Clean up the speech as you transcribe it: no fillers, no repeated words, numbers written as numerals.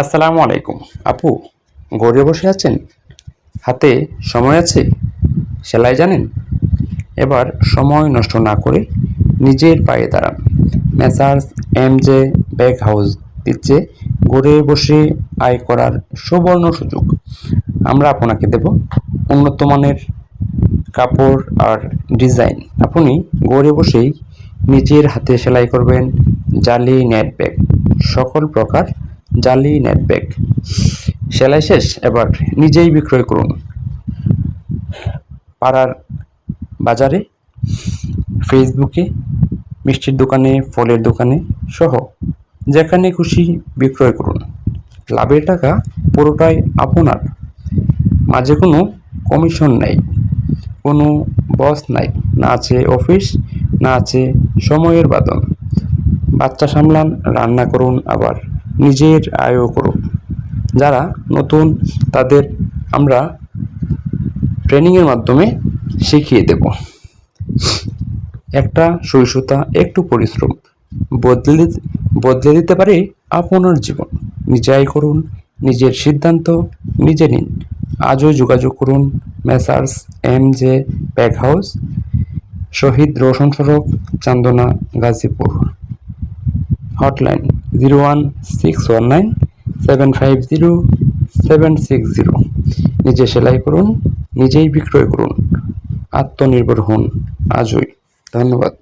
আসসালামু আলাইকুম। আপু, ঘরে বসে আছেন? হাতে সময় আছে? সেলাই জানেন? এবার সময় নষ্ট না করে নিজের পায়ে দাঁড়ান। মেসার্স এমজে ব্যাগ হাউস দিচ্ছে ঘরে বসে আয় করার সুবর্ণ সুযোগ। আমরা আপনাকে দেব উন্নত মানের কাপড় আর ডিজাইন। আপনি ঘরে বসেই নিজের হাতে সেলাই করবেন জালি নেট ব্যাগ, সকল প্রকার জালি নেট ব্যাগ। সেলাই শেষ, এবার নিজেই বিক্রয় করুন। পাড়ার বাজারে, ফেসবুকে, মিষ্টির দোকানে, ফলের দোকানে সহ যেখানে খুশি বিক্রয় করুন। লাভের টাকা পুরোটাই আপনার। মাঝে কোনো কমিশন নাই, কোনো বস নাই, না আছে অফিস, না আছে সময়ের বাঁধন। বাচ্চা সামলান, রান্না করুন, আবার নিজের আয়ও করুন। যারা নতুন তাদের আমরা ট্রেনিংয়ের মাধ্যমে শিখিয়ে দেব। একটা সুই সুতা, একটু পরিশ্রম বদলে দিতে পারে আপনার জীবন। নিজে আয় করুন, নিজের সিদ্ধান্ত নিজে নিন। আজও যোগাযোগ করুন মেসার্স এমজে ব্যাগ হাউস, শহীদ রোশন সড়ক, চান্দনা, গাজীপুর। হটলাইন 01619750760। নিজে সেলাই করুন, নিজেই বিক্রয় করুন, আত্মনির্ভর হন আজই। ধন্যবাদ।